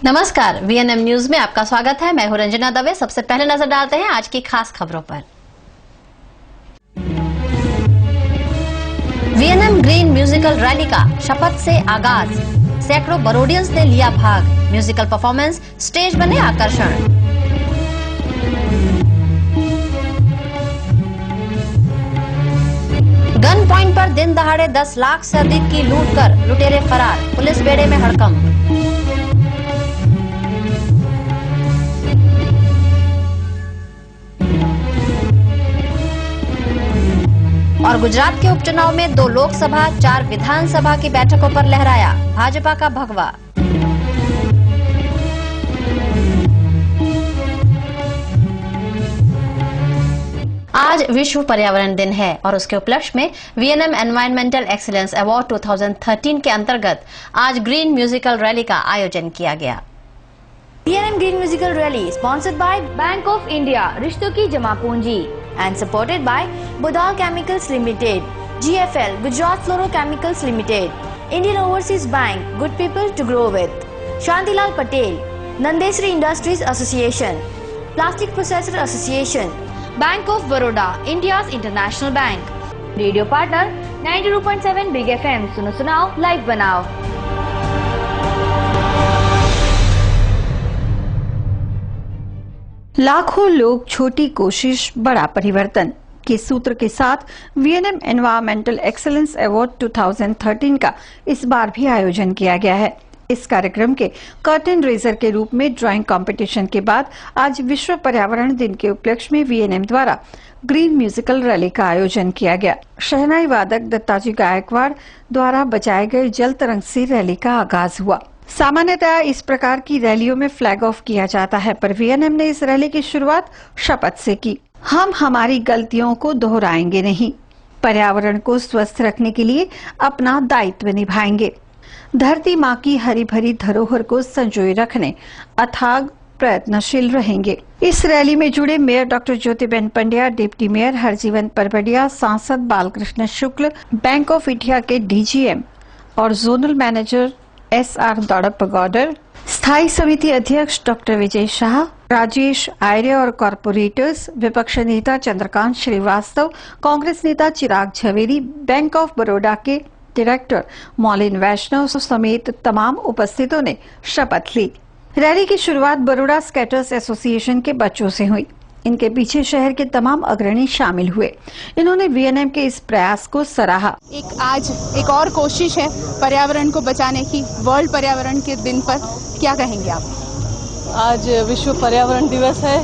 नमस्कार, VNM news में आपका स्वागत है। मैं हूं रंजना दवे। सबसे पहले नजर डालते हैं आज की खास खबरों पर। वीएनएम ग्रीन म्यूजिकल रैली का शपथ से आगाज, सैकड़ों बरोडियंस ने लिया भाग। म्यूजिकल परफॉर्मेंस, स्टेज बने आकर्षण। गन पॉइंट पर दिन दहाड़े 10 लाख से अधिक की लूट कर लुटेरे फरार, पुलिस बेड़े में हड़कंप। और गुजरात के उपचुनाव में 2 लोकसभा 4 विधानसभा की बैठकों पर लहराया भाजपा का भगवा। आज विश्व पर्यावरण दिन है और उसके उपलक्ष्य में वीएनएम एनवायरमेंटल एक्सीलेंस अवार्ड 2013 के अंतर्गत आज ग्रीन म्यूजिकल रैली का आयोजन किया गया। VNM Green Musical Rally sponsored by Bank of India, रिश्तों की जमा पूंजी, and supported by Budal Chemicals Limited, GFL, Gujarat Fluorochemicals Limited, Indian Overseas Bank, Good People to Grow With, Shantilal Patel, Nandesri Industries Association, Plastic Processor Association, Bank of Baroda, India's International Bank, Radio Partner 92.7 Big FM, सुनो सुनाओ live बनाओ। लाखों लोग छोटी कोशिश बड़ा परिवर्तन के सूत्र के साथ वीएनएम एनवायरमेंटल एक्सीलेंस अवार्ड 2013 का इस बार भी आयोजन किया गया है। इस कार्यक्रम के कर्टेन रेजर के रूप में ड्राइंग कंपटीशन के बाद आज विश्व पर्यावरण दिन के उपलक्ष्य में वीएनएम द्वारा ग्रीन म्यूजिकल रैली का आयोजन किया गया। शहनाई वादक दत्ताजी गायकवाड़ द्वारा बजाए गए जल तरंग से रैली का आगाज हुआ। सामान्यतः इस प्रकार की रैलियों में फ्लैग ऑफ किया जाता है, पर वीएनएम ने इस रैली की शुरुआत शपथ से की। हम हमारी गलतियों को दोहराएंगे नहीं, पर्यावरण को स्वस्थ रखने के लिए अपना दायित्व निभाएंगे, धरती माँ की हरी भरी धरोहर को संजोए रखने अथाग प्रयत्नशील रहेंगे। इस रैली में जुड़े mayor doctor Jyotiben Pandya, deputy mayor Harjivan Parbadiya, सांसद Balkrishna Shukla, bank of India के डीजीएम और जोनल मैनेजर SR दौड़पगौडर, स्थायी समिति अध्यक्ष डॉक्टर विजय शाह, राजेश आर्य और कॉरपोरेटर्स, विपक्ष नेता चंद्रकांत श्रीवास्तव, कांग्रेस नेता चिराग झवेरी, बैंक ऑफ बड़ौदा के डायरेक्टर मौलिन वैष्णव समेत तमाम उपस्थितों ने शपथ ली। रैली की शुरुआत बड़ौदा स्केटर्स एसोसिएशन के बच्चों से हुई। इनके पीछे शहर के तमाम अग्रणी शामिल हुए। इन्होंने वीएनएम के इस प्रयास को सराहा। आज एक और कोशिश है पर्यावरण को बचाने की। वर्ल्ड पर्यावरण के दिन पर क्या कहेंगे आप? आज विश्व पर्यावरण दिवस है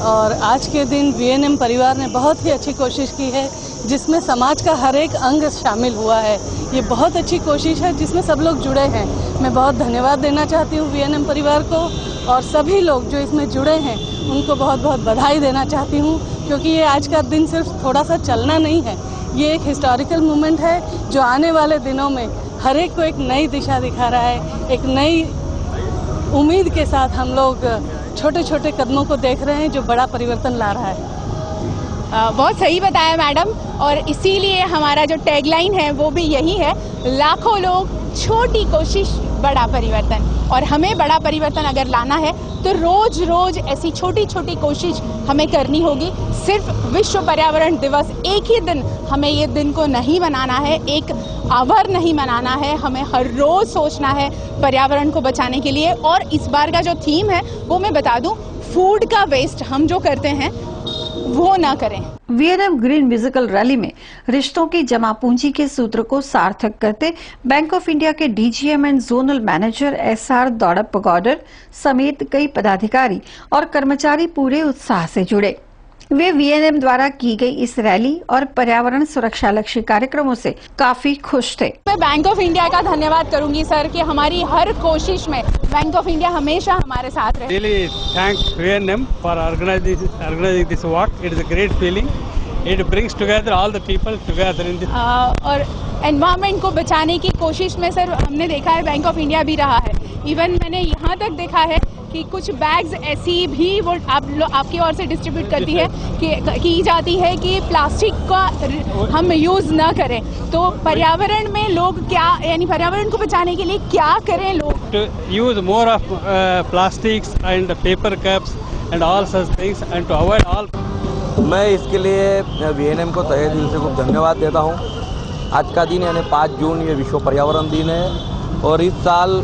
और आज के दिन वीएनएम परिवार ने बहुत ही अच्छी कोशिश की है, जिसमें समाज का हर एक अंग शामिल हुआ है। ये बहुत अच्छी कोशिश है जिसमें सब लोग जुड़े हैं। मैं बहुत धन्यवाद देना चाहती हूँ वीएनएम परिवार को, और सभी लोग जो इसमें जुड़े हैं उनको बहुत बहुत बधाई देना चाहती हूँ, क्योंकि ये आज का दिन सिर्फ थोड़ा सा चलना नहीं है, ये एक हिस्टोरिकल मोमेंट है जो आने वाले दिनों में हर एक को एक नई दिशा दिखा रहा है। एक नई उम्मीद के साथ हम लोग छोटे छोटे कदमों को देख रहे हैं जो बड़ा परिवर्तन ला रहा है। बहुत सही बताया मैडम, और इसीलिए हमारा जो टैगलाइन है वो भी यही है, लाखों लोग छोटी कोशिश बड़ा परिवर्तन। और हमें बड़ा परिवर्तन अगर लाना है तो रोज रोज ऐसी छोटी छोटी कोशिश हमें करनी होगी। सिर्फ विश्व पर्यावरण दिवस एक ही दिन, हमें ये दिन को नहीं मनाना है, एक आवर नहीं मनाना है, हमें हर रोज सोचना है पर्यावरण को बचाने के लिए। और इस बार का जो थीम है वो मैं बता दूं, फूड का वेस्ट हम जो करते हैं वो ना करें। वीएनएम ग्रीन म्यूजिकल रैली में रिश्तों की जमा पूंजी के सूत्र को सार्थक करते बैंक ऑफ इंडिया के DGM and zonal manager SR दौड़पगौडर समेत कई पदाधिकारी और कर्मचारी पूरे उत्साह से जुड़े। वे वीएनएम द्वारा की गई इस रैली और पर्यावरण सुरक्षा लक्ष्य कार्यक्रमों से काफी खुश थे। मैं बैंक ऑफ इंडिया का धन्यवाद करूंगी सर कि हमारी हर कोशिश में बैंक ऑफ इंडिया हमेशा हमारे साथ रहे। Really thank VNM for organizing this award. It is a great feeling. It brings together all the people together in the और एनवायरनमेंट को बचाने की कोशिश में सर हमने देखा है बैंक ऑफ इंडिया भी रहा है। इवन मैंने यहाँ तक देखा है कि कुछ बैग्स ऐसी भी वो आपकी ओर से डिस्ट्रीब्यूट करती है कि की जाती है कि प्लास्टिक का हम यूज़ ना करें। तो पर्यावरण में लोग क्या, यानी पर्यावरण को बचाने के लिए क्या करें लोग? to use more of plastics and paper cups and all such things and to avoid all. मैं इसके लिए वीएनएम को तहे दिल से खूब धन्यवाद देता हूँ। आज का दिन यानी 5 जून ये विश्व पर्यावरण दिन है और इस साल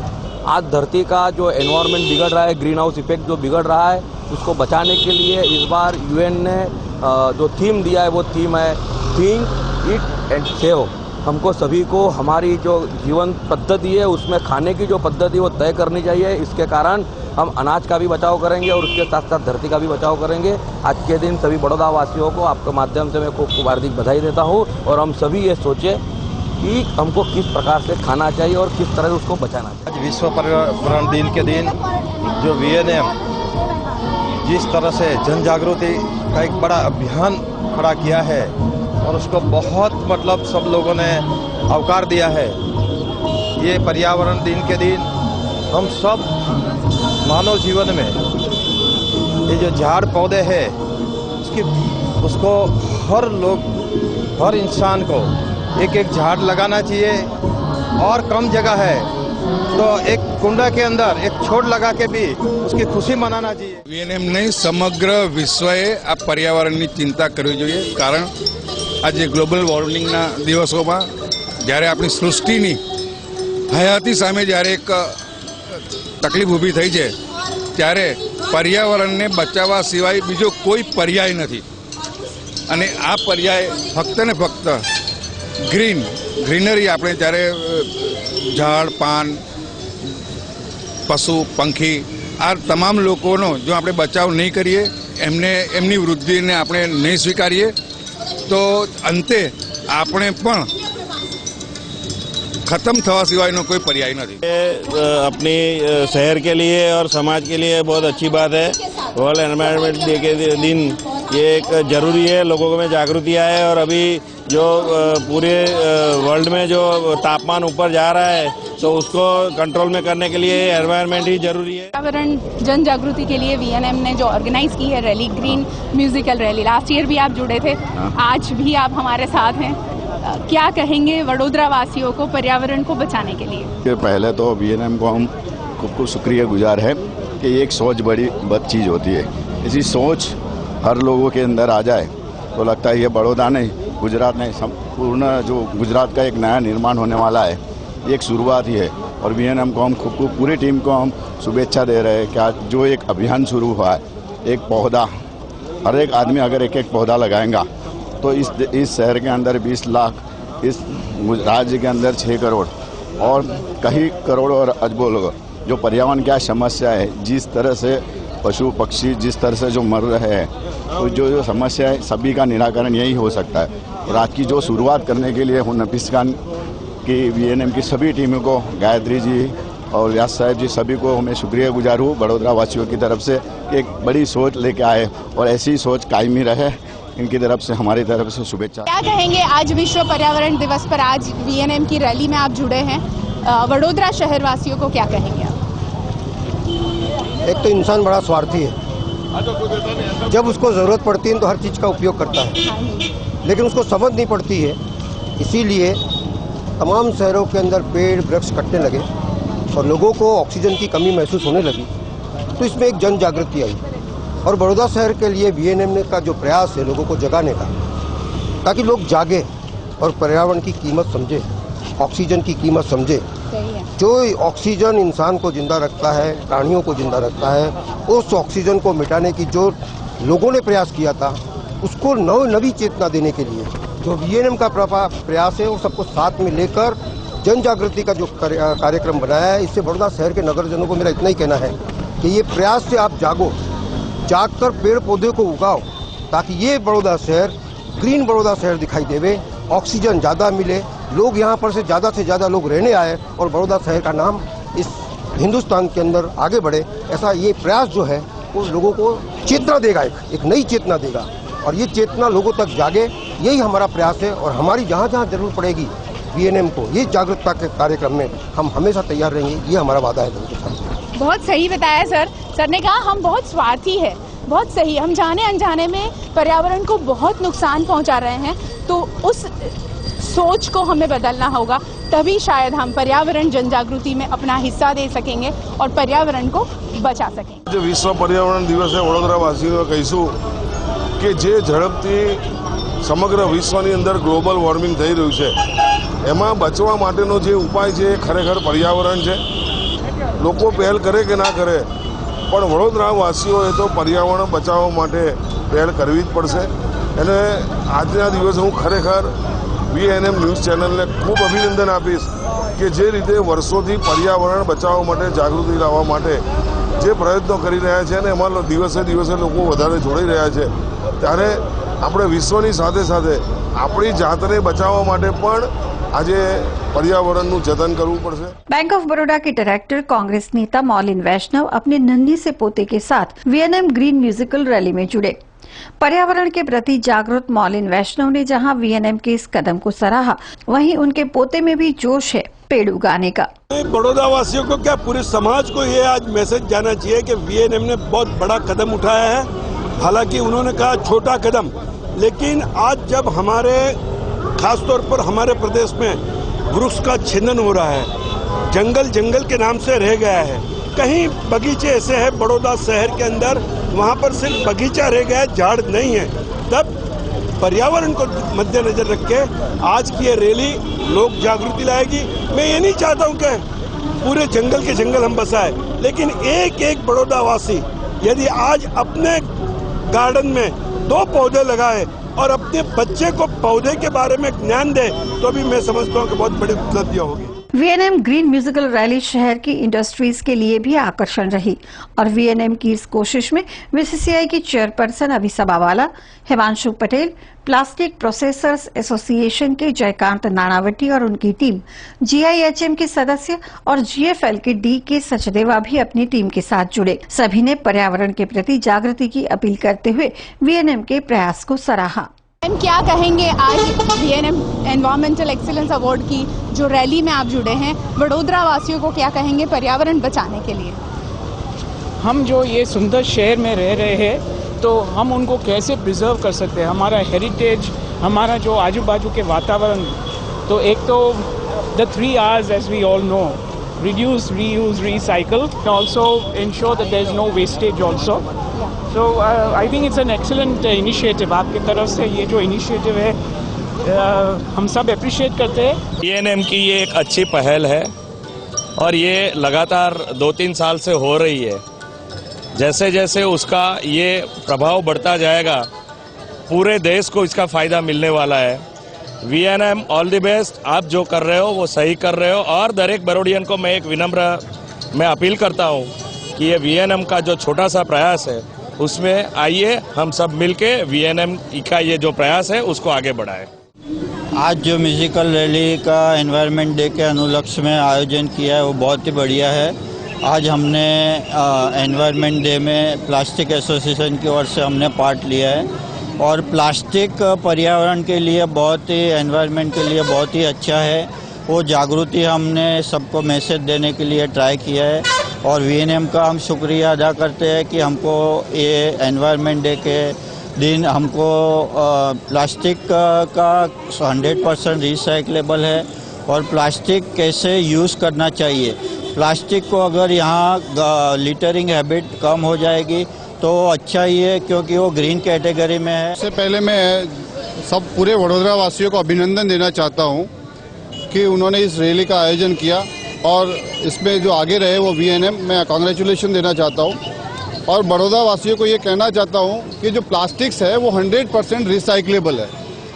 आज धरती का जो एनवायरनमेंट बिगड़ रहा है, ग्रीन हाउस इफेक्ट जो बिगड़ रहा है, उसको बचाने के लिए इस बार यूएन ने जो थीम दिया है वो थीम है थिंक इट एंड सेव। हमको सभी को हमारी जो जीवन पद्धति है उसमें खाने की जो पद्धति वो तय करनी चाहिए। इसके कारण हम अनाज का भी बचाव करेंगे और उसके साथ साथ धरती का भी बचाव करेंगे। आज के दिन सभी बड़ौदा वासियों को आपके माध्यम से मैं खूब हार्दिक बधाई देता हूँ और हम सभी ये सोचें कि हमको किस प्रकार से खाना चाहिए और किस तरह से उसको बचाना चाहिए। आज विश्व पर्यावरण दिन के दिन जो वीएनएम जिस तरह से जन जागृति का एक बड़ा अभियान खड़ा किया है और उसको बहुत मतलब सब लोगों ने आवकार दिया है। ये पर्यावरण दिन के दिन हम सब मानव जीवन में ये जो झाड़ पौधे हैं उसको हर लोग, हर इंसान को एक एक झाड़ लगाना चाहिए और कम जगह है तो एक कुंडा के अंदर एक छोड़ लगा के भी उसकी खुशी मनाना चाहिए। વીએનએમ ને સમગ્ર વિશ્વએ આ પર્યાવરણની ચિંતા કરવી જોઈએ, કારણ આજે ગ્લોબલ વોર્મિંગના દિવસોમાં જ્યારે આપણી સૃષ્ટિની હયાતી સામે જ્યારે એક તકલીફ ઊભી થઈ છે ત્યારે પર્યાવરણને બચાવવા સિવાય બીજો કોઈ પર્યાય નથી અને આ પર્યાય ફક્ત ને ફક્ત ગ્રીનરી આપણે જ્યારે ઝાડ પાન પશુ પંખી આ તમામ લોકોનો જો આપણે બચાવ નહીં કરીએ, એમની વૃદ્ધિને આપણે નહીં સ્વીકારીએ તો અંતે આપણે પણ खत्म थवा सिवाय कोई पर्याय नहीं। अपनी शहर के लिए और समाज के लिए बहुत अच्छी बात है। वर्ल्ड एनवायरनमेंट डे के दिन ये एक जरूरी है, लोगों में जागृति आए और अभी जो पूरे वर्ल्ड में जो तापमान ऊपर जा रहा है तो उसको कंट्रोल में करने के लिए एनवायरनमेंट ही जरूरी है। पर्यावरण जन जागृति के लिए वीएनएम ने जो ऑर्गेनाइज की है rally, green musical rally, last year भी आप जुड़े थे, आज भी आप हमारे साथ हैं। क्या कहेंगे वडोदरा वासियों को पर्यावरण को बचाने के लिए? पहले तो वीएनएम को हम खूब शुक्रिया गुजार है कि एक सोच बड़ी चीज़ होती है। इसी सोच हर लोगों के अंदर आ जाए तो लगता है ये बड़ौदा नहीं, गुजरात नहीं, संपूर्ण जो गुजरात का एक नया निर्माण होने वाला है, ये एक शुरुआत ही है। और वीएनएम को हम खूब पूरी टीम को हम शुभेच्छा दे रहे हैं कि आज जो एक अभियान शुरू हुआ है, एक पौधा, हर एक आदमी अगर एक एक पौधा लगाएगा तो इस शहर के अंदर 20 लाख, इस राज्य के अंदर 6 करोड़ और कई करोड़ और अरबों लोग जो पर्यावरण क्या समस्या है, जिस तरह से पशु पक्षी जिस तरह से जो मर रहे हैं, तो जो समस्या है सभी का निराकरण यही हो सकता है। और आज की जो शुरुआत करने के लिए हूँ नफीस खान की वीएनएम की सभी टीमों को, गायत्री जी और व्यास साहब जी, सभी को मैं शुक्रिया गुजार हूँ बड़ौदा वासियों की तरफ से। एक बड़ी सोच लेके आए और ऐसी सोच कायमी रहे, इनकी तरफ से हमारी तरफ से शुभेच्छा। क्या कहेंगे आज विश्व पर्यावरण दिवस पर आज वीएनएम की रैली में आप जुड़े हैं, वडोदरा शहर वासियों को क्या कहेंगे आप? एक तो इंसान बड़ा स्वार्थी है, जब उसको ज़रूरत पड़ती है तो हर चीज़ का उपयोग करता है, लेकिन उसको समझ नहीं पड़ती है। इसीलिए तमाम शहरों के अंदर पेड़ वृक्ष कटने लगे और लोगों को ऑक्सीजन की कमी महसूस होने लगी, तो इसमें एक जन जागृति आई। और बड़ौदा शहर के लिए वीएनएम का जो प्रयास है लोगों को जगाने का, ताकि लोग जागे और पर्यावरण की कीमत समझे, ऑक्सीजन की कीमत समझे। जो ऑक्सीजन इंसान को जिंदा रखता है, प्राणियों को जिंदा रखता है, उस ऑक्सीजन को मिटाने की जो लोगों ने प्रयास किया था, उसको नवी चेतना देने के लिए जो वीएनएम का प्रयास है वो सबको साथ में लेकर जन जागृति का जो कार्यक्रम बनाया है, इससे बड़ौदा शहर के नगरजनों को मेरा इतना ही कहना है कि ये प्रयास से आप जागो, जागकर पेड़ पौधे को उगाओ, ताकि ये बड़ौदा शहर ग्रीन बड़ौदा शहर दिखाई देवे, ऑक्सीजन ज़्यादा मिले, लोग यहाँ पर से ज़्यादा लोग रहने आए और बड़ौदा शहर का नाम इस हिंदुस्तान के अंदर आगे बढ़े। ऐसा ये प्रयास जो है वो लोगों को चेतना देगा, एक नई चेतना देगा। और ये चेतना लोगों तक जागे, यही हमारा प्रयास है। और हमारी जहाँ जहाँ जरूरत पड़ेगी वीएनएम को ये जागरूकता के कार्यक्रम में हम हमेशा तैयार रहेंगे, ये हमारा वादा है लोगों के साथ। बहुत सही बताया सर ने कहा हम बहुत स्वार्थी है, बहुत सही, हम जाने अनजाने में पर्यावरण को बहुत नुकसान पहुंचा रहे हैं, तो उस सोच को हमें बदलना होगा, तभी शायद हम पर्यावरण जन जागृति में अपना हिस्सा दे सकेंगे और पर्यावरण को बचा सकेंगे। विश्व पर्यावरण दिवस वडोदरावासीओ कहीशुं के जे झड़पथी समग्र विश्वनी अंदर ग्लोबल वॉर्मिंग थई रह्युं छे एमां बचवा माटेनो जे उपाय छे खरेखर पर्यावरण छे। लोको पहल करे के ना करे पण वडोदरावासीओए तो पर्यावरण बचाववा माटे पहल करवी ज पड़शे। अने आजना दिवसे हूँ खरेखर वीएनएम न्यूज चैनल ने खूब अभिनंदन आपीश कि जे रीते वर्षोथी पर्यावरण बचाववा माटे जागृति लाववा माटे जे प्रयत्नो करी रह्या छे अने एमां दिवसे दिवसे लोको वधारे जोडाई रह्या छे, त्यारे આપણે વિશ્વની સાથે સાથે આપણી જાતને બચાવવા માટે પણ આજે पर्यावरणનું જતન કરવું પડશે। बैंक ऑफ बड़ौदा के डायरेक्टर कांग्रेस नेता मौलिन वैष्णव अपने नन्ही से पोते के साथ वीएनएम ग्रीन म्यूजिकल रैली में जुड़े। पर्यावरण के प्रति जागरूक मौलिन वैष्णव ने जहां वीएनएम के इस कदम को सराहा, वहीं उनके पोते में भी जोश है पेड़ उगाने का। बड़ौदा वासियों को क्या पूरे समाज को ये आज मैसेज जाना चाहिए कि वीएनएम ने बहुत बड़ा कदम उठाया है। हालांकि उन्होंने कहा छोटा कदम, लेकिन आज जब हमारे खासतौर पर हमारे प्रदेश में वृक्ष का छेदन हो रहा है, जंगल जंगल के नाम से रह गया है, कहीं बगीचे ऐसे हैं बड़ौदा शहर के अंदर वहाँ पर सिर्फ बगीचा रह गया है, झाड़ नहीं है, तब पर्यावरण को मद्देनजर रख के आज की ये रैली लोक जागृति लाएगी। मैं ये नहीं चाहता हूँ कि पूरे जंगल के जंगल हम बसाए, लेकिन एक एक बड़ौदा वासी यदि आज अपने गार्डन में 2 पौधे लगाए और अपने बच्चे को पौधे के बारे में ज्ञान दे, तो भी मैं समझता हूँ कि बहुत बड़ी उपलब्धियाँ होगी। वीएनएम ग्रीन म्यूजिकल रैली शहर की इंडस्ट्रीज के लिए भी आकर्षण रही और वीएनएम की इस कोशिश में बीसीसीआई की chairperson Abhi Sabawala, Himanshu Patel, plastic processors association के जयकांत नाणावटी और उनकी टीम, जीआईएचएम के सदस्य और जीएफएल के डी के सचदेवा भी अपनी टीम के साथ जुड़े। सभी ने पर्यावरण के प्रति जागृति की अपील करते हुए वीएनएम के प्रयास को सराहा। हम क्या कहेंगे आज वीएनएम एनवायरमेंटल एक्सीलेंस अवार्ड की जो रैली में आप जुड़े हैं, वडोदरा वासियों को क्या कहेंगे पर्यावरण बचाने के लिए? हम जो ये सुंदर शहर में रह रहे हैं तो हम उनको कैसे प्रिजर्व कर सकते हैं, हमारा हेरिटेज, हमारा जो आजू बाजू के वातावरण। तो एक तो the 3 R's as we all know, reduce, reuse, recycle, and also ensure that there is no wastage also. So I think it's an excellent initiative आपकी तरफ से। ये जो इनिशिएटिव है हम सब अप्रिशिएट करते हैं। वीएनएम की ये एक अच्छी पहल है और ये लगातार 2-3 साल से हो रही है। जैसे जैसे उसका ये प्रभाव बढ़ता जाएगा, पूरे देश को इसका फायदा मिलने वाला है। वीएनएम ऑल द बेस्ट, आप जो कर रहे हो वो सही कर रहे हो। और दरेक बरोडियन को मैं एक विनम्र मैं अपील करता हूँ कि ये वीएनएम का जो छोटा सा प्रयास है उसमें आइए हम सब मिलके वीएनएम का ये जो प्रयास है उसको आगे बढ़ाएं। आज जो म्यूजिकल रैली का एनवायरनमेंट डे के अनुलक्ष्य में आयोजन किया है वो बहुत ही बढ़िया है। आज हमने एनवायरनमेंट डे में प्लास्टिक एसोसिएशन की ओर से हमने पार्ट लिया है और प्लास्टिक पर्यावरण के लिए बहुत ही, एनवायरनमेंट के लिए बहुत ही अच्छा है। वो जागृति हमने सबको मैसेज देने के लिए ट्राई किया है और वीएनएम का हम शुक्रिया अदा करते हैं कि हमको ये एनवायरनमेंट डे के दिन हमको प्लास्टिक का 100% रिसाइक्लेबल है और प्लास्टिक कैसे यूज़ करना चाहिए। प्लास्टिक को अगर यहाँ लिटरिंग हैबिट कम हो जाएगी तो अच्छा ही है, क्योंकि वो ग्रीन कैटेगरी में है। सबसे पहले मैं सब पूरे वडोदरा वासियों को अभिनंदन देना चाहता हूँ कि उन्होंने इस रैली का आयोजन किया और इसमें जो आगे रहे वो वीएनएम, मैं कांग्रेचुलेशन देना चाहता हूँ। और बड़ौदा वासियों को ये कहना चाहता हूँ कि जो प्लास्टिक्स है वो 100% रिसाइक्लेबल है।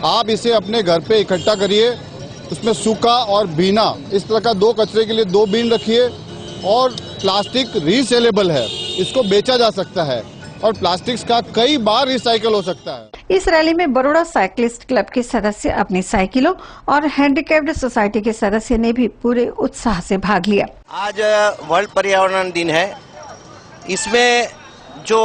आप इसे अपने घर पे इकट्ठा करिए, उसमें सूखा और भीना इस तरह का 2 कचरे के लिए 2 बीन रखिए। और प्लास्टिक रीसेलेबल है, इसको बेचा जा सकता है और प्लास्टिक्स का कई बार रिसाइकल हो सकता है। इस रैली में बड़ौदा साइकिलिस्ट क्लब के सदस्य अपनी साइकिलों और हैंडीकैप्ड सोसाइटी के सदस्य ने भी पूरे उत्साह से भाग लिया। आज वर्ल्ड पर्यावरण दिन है। इसमें जो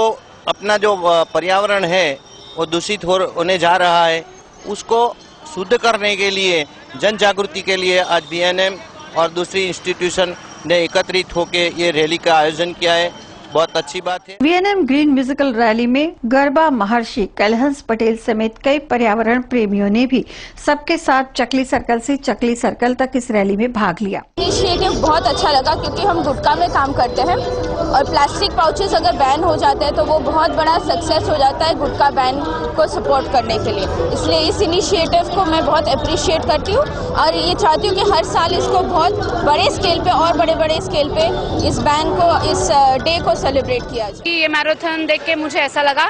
अपना जो पर्यावरण है वो दूषित होने जा रहा है, उसको शुद्ध करने के लिए, जन जागृति के लिए आज VNM और दूसरी इंस्टीट्यूशन ने एकत्रित होकर ये रैली का आयोजन किया है। बहुत अच्छी बात है। VNM ग्रीन म्यूजिकल रैली में गरबा महर्षि कैलहंस पटेल समेत कई पर्यावरण प्रेमियों ने भी सबके साथ चकली सर्कल से चकली सर्कल तक इस रैली में भाग लिया। इनिशिएटिव बहुत अच्छा लगा क्योंकि हम गुटखा में काम करते हैं और प्लास्टिक पाउचेस अगर बैन हो जाते हैं तो वो बहुत बड़ा सक्सेस हो जाता है गुटखा बैन को सपोर्ट करने के लिए। इसलिए इस इनिशिएटिव को मैं बहुत अप्रिशिएट करती हूँ और ये चाहती हूँ कि हर साल इसको बहुत बड़े स्केल पे और बड़े स्केल पे इस बैन को, इस डे को सेलिब्रेट किया जाए। ये मैराथन देख के मुझे ऐसा लगा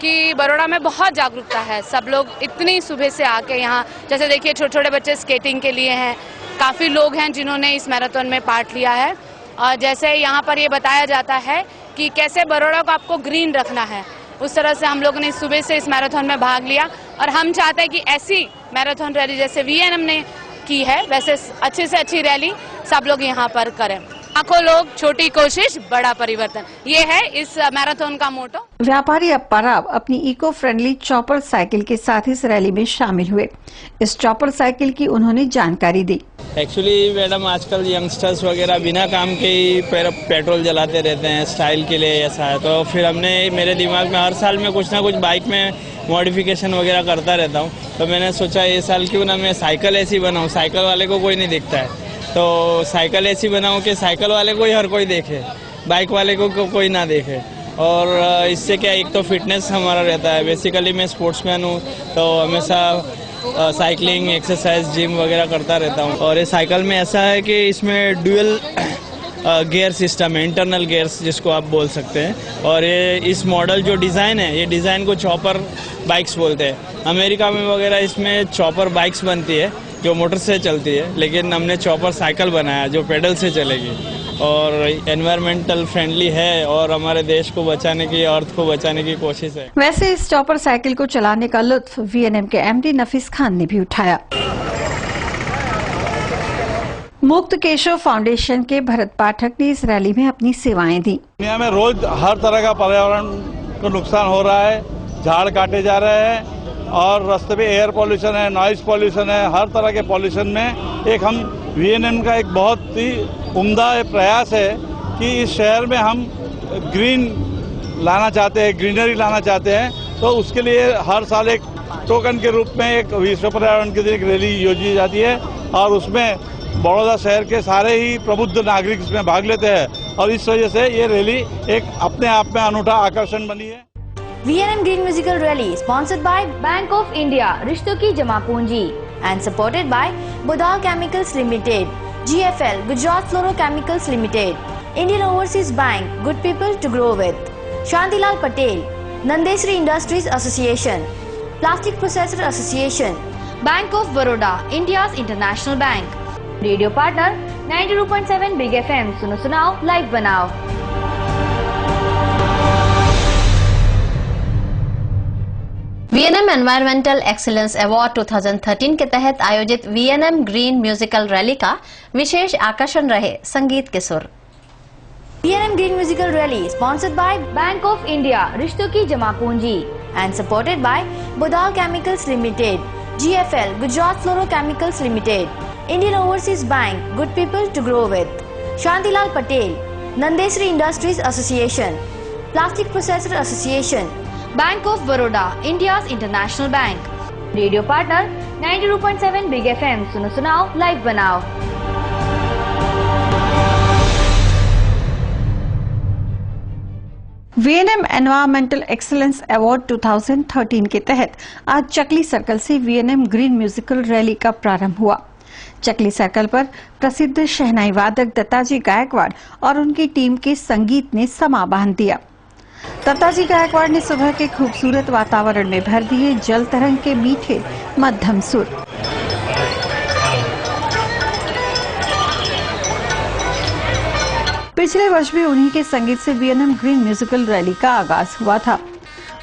कि बड़ौदा में बहुत जागरूकता है। सब लोग इतनी सुबह से आके यहाँ, जैसे देखिए छोटे छोटे बच्चे स्केटिंग के लिए हैं, काफ़ी लोग हैं जिन्होंने इस मैराथन में पार्ट लिया है। और जैसे यहाँ पर ये बताया जाता है कि कैसे बड़ौदा को आपको ग्रीन रखना है, उस तरह से हम लोगों ने सुबह से इस मैराथन में भाग लिया और हम चाहते हैं कि ऐसी मैराथन रैली जैसे VNM ने की है वैसे अच्छे से अच्छी रैली सब लोग यहाँ पर करें। लाखों लोग, छोटी कोशिश, बड़ा परिवर्तन, ये है इस मैराथन का मोटो। व्यापारी अप्पाराव अपनी इको फ्रेंडली चॉपर साइकिल के साथ इस रैली में शामिल हुए। इस चॉपर साइकिल की उन्होंने जानकारी दी। एक्चुअली मैडम आजकल यंगस्टर्स वगैरह बिना काम के ही पेट्रोल जलाते रहते हैं, स्टाइल के लिए ऐसा है, तो फिर हमने मेरे दिमाग में हर साल में कुछ ना कुछ बाइक में मॉडिफिकेशन वगैरह करता रहता हूँ, तो मैंने सोचा ये साल क्यों ना मैं साइकिल ऐसी बनाऊँ, साइकिल वाले को कोई नहीं दिखता है, तो साइकिल ऐसी बनाऊँ कि साइकिल वाले को ही हर कोई देखे, बाइक वाले को कोई ना देखे। और इससे क्या, एक तो फिटनेस हमारा रहता है। बेसिकली मैं स्पोर्ट्समैन हूँ तो हमेशा साइकिलिंग, एक्सरसाइज, जिम वगैरह करता रहता हूँ। और ये साइकिल में ऐसा है कि इसमें ड्यूअल गियर सिस्टम है, इंटरनल गियर्स जिसको आप बोल सकते हैं। और ये इस मॉडल जो डिज़ाइन है, ये डिज़ाइन को चॉपर बाइक्स बोलते हैं। अमेरिका में वगैरह इसमें चॉपर बाइक्स बनती है जो मोटर से चलती है, लेकिन हमने चॉपर साइकिल बनाया जो पेडल से चलेगी और एनवायरमेंटल फ्रेंडली है और हमारे देश को बचाने की, अर्थ को बचाने की कोशिश है। वैसे इस चॉपर साइकिल को चलाने का लुत्फ VNM के MD नफीस खान ने भी उठाया। मुक्त केशव फाउंडेशन के भरत पाठक ने इस रैली में अपनी सेवाएं दी। दुनिया में रोज हर तरह का पर्यावरण को नुकसान हो रहा है, झाड़ काटे जा रहे हैं और रास्ते पे एयर पॉल्यूशन है, नॉइज पॉल्यूशन है, हर तरह के पॉल्यूशन में एक हम VNM का एक बहुत ही उम्दा प्रयास है कि इस शहर में हम ग्रीन लाना चाहते हैं, ग्रीनरी लाना चाहते हैं। तो उसके लिए हर साल एक टोकन के रूप में एक विश्व पर्यावरण के दिन एक रैली योजी जाती है और उसमें बड़ौदा शहर के सारे ही प्रबुद्ध नागरिक इसमें भाग लेते हैं और इस वजह से ये रैली एक अपने आप में अनूठा आकर्षण बनी है। VNM Green Musical Rally sponsored by Bank of India, रिश्तों की जमा पूंजी, and supported by Bodal Chemicals Limited, GFL, Gujarat Fluorochemicals Limited, Indian Overseas Bank, Good People to Grow With, Shantilal Patel, Nandesri Industries Association, Plastic Processor Association, Bank of Baroda, India's International Bank, Radio Partner 92.7 Big FM, सुनो सुनाओ live बनाओ। VNM environmental excellence award 2013 के तहत आयोजित VNM green musical rally का विशेष आकर्षण रहे संगीत के सुर। VNM Green Musical Rally sponsored by Bank of India, रिश्तों की जमा पूंजी, and supported by Bodal Chemicals Limited, GFL, Gujarat Fluorochemicals Limited, Indian Overseas Bank, Good People to Grow With, Shantilal Patel, Nandesri Industries Association, Plastic Processor Association, Bank of Baroda, India's International Bank, Radio Partner 92.7 Big FM, सुनो सुनाओ live बनाओ। VNM environmental excellence award 2013 के तहत आज चकली circle से VNM green musical rally का प्रारंभ हुआ। चकली सर्कल पर प्रसिद्ध शहनाई वादक दत्ताजी गायकवाड़ और उनकी टीम के संगीत ने समा बांध दिया। दत्ताजी गायकवाड़ ने सुबह के खूबसूरत वातावरण में भर दिए जल तरंग के मीठे मध्यम सुर। पिछले वर्ष भी उन्हीं के संगीत से VNM ग्रीन म्यूजिकल रैली का आगाज हुआ था।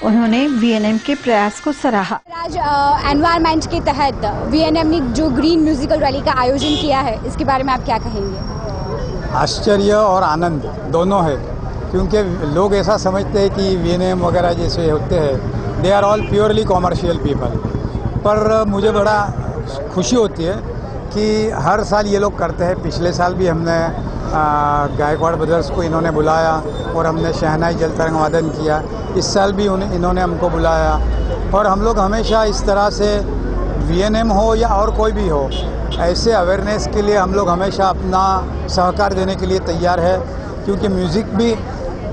उन्होंने VNM के प्रयास को सराहा। आज एनवायरमेंट के तहत VNM ने जो ग्रीन म्यूजिकल रैली का आयोजन किया है, इसके बारे में आप क्या कहेंगे? आश्चर्य और आनंद दोनों है, क्योंकि लोग ऐसा समझते हैं कि VNM वगैरह जैसे होते हैं they are all purely commercial people. पर मुझे बड़ा खुशी होती है कि हर साल ये लोग करते हैं। पिछले साल भी हमने गायकवाड़ ब्रदर्स को इन्होंने बुलाया और हमने शहनाई जल तरंग वादन किया। इस साल भी इन्होंने हमको बुलाया और हम लोग हमेशा इस तरह से वीएनएम हो या और कोई भी हो, ऐसे अवेयरनेस के लिए हम लोग हमेशा अपना सहकार देने के लिए तैयार है, क्योंकि म्यूज़िक भी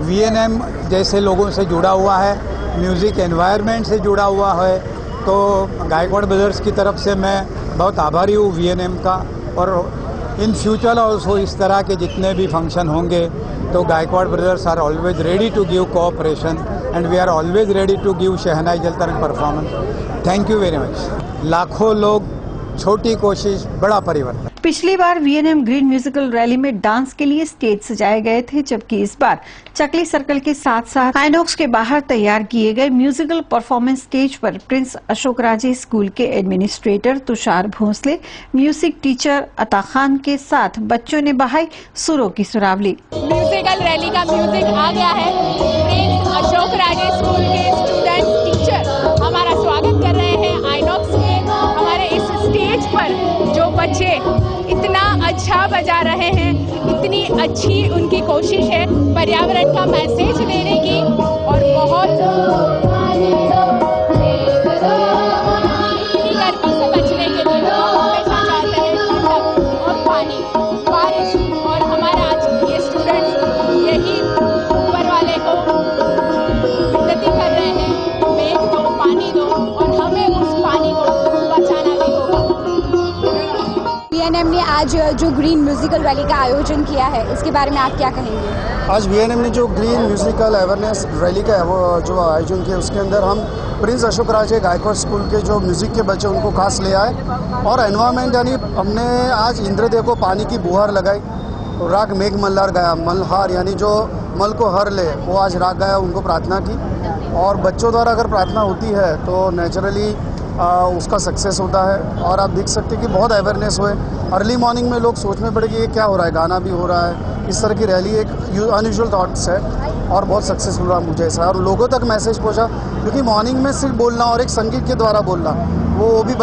वीएनएम जैसे लोगों से जुड़ा हुआ है, म्यूज़िक एनवायरनमेंट से जुड़ा हुआ है। तो गायकवाड़ ब्रदर्स की तरफ से मैं बहुत आभारी हूँ वीएनएम का। और इन फ्यूचर ऑल्सो इस तरह के जितने भी फंक्शन होंगे तो Gaikwad brothers are always ready to give cooperation and we are always ready to give shehnai jal tarang performance. Thank you very much. लाखों लोग, छोटी कोशिश, बड़ा परिवर्तन। पिछली बार वीएनएम ग्रीन म्यूजिकल रैली में डांस के लिए स्टेज सजाए गए थे, जबकि इस बार चकली सर्कल के साथ साथ आइनॉक्स के बाहर तैयार किए गए म्यूजिकल परफॉर्मेंस स्टेज पर प्रिंस अशोक राजे स्कूल के administrator Tushar Bhonsle, music teacher Ata Khan के साथ बच्चों ने बहाई सुरों की सुरावली। म्यूजिकल रैली का म्यूजिक आ गया है। प्रिंस अशोक राजे स्कूल के स्टूडेंट टीचर हमारा स्वागत कर रहे हैं आइनॉक्स में। हमारे इस स्टेज पर जो बच्चे इतना अच्छा बजा रहे हैं, इतनी अच्छी उनकी कोशिश है पर्यावरण का मैसेज देने की और बहुत गर्मी से बचने के लिए हमेशा चाहते हैं ठंडक और पानी, बारिश। और हमारा आज ये स्टूडेंट्स यही ऊपर वाले को विनती कर रहे हैं, मेघ दो, पानी दो और हमें उस पानी को बचाना भी होगा। वीएनएम ने आज जो ग्रीन म्यूजिकल रैली का आयोजन किया है, इसके बारे में आप क्या कहेंगे? आज वीएनएम ने जो ग्रीन म्यूजिकल अवेयरनेस रैली का जो आयोजन किया, उसके अंदर हम प्रिंस अशोक राजे गायकवाड़ स्कूल के जो म्यूज़िक के बच्चे उनको खास ले आए और एनवायरनमेंट यानी हमने आज इंद्रदेव को पानी की बुहार लगाई। राग मेघ मल्हार गाया, मल्हार यानी जो मल को हर ले, वो आज राग गाया, उनको प्रार्थना की। और बच्चों द्वारा अगर प्रार्थना होती है तो नेचुरली उसका सक्सेस होता है। और आप देख सकते हैं कि बहुत अवेयरनेस हुए। अर्ली मॉर्निंग में लोग सोच में पड़े कि ये क्या हो रहा है, गाना भी हो रहा है। इस तरह की रैली एक अनयूजुअल थॉट्स है और बहुत सक्सेसफुल रहा मुझे ऐसा। और लोगों तक मैसेज पहुंचा, क्योंकि मॉर्निंग में सिर्फ बोलना और एक संगीत के द्वारा बोलना, वो भी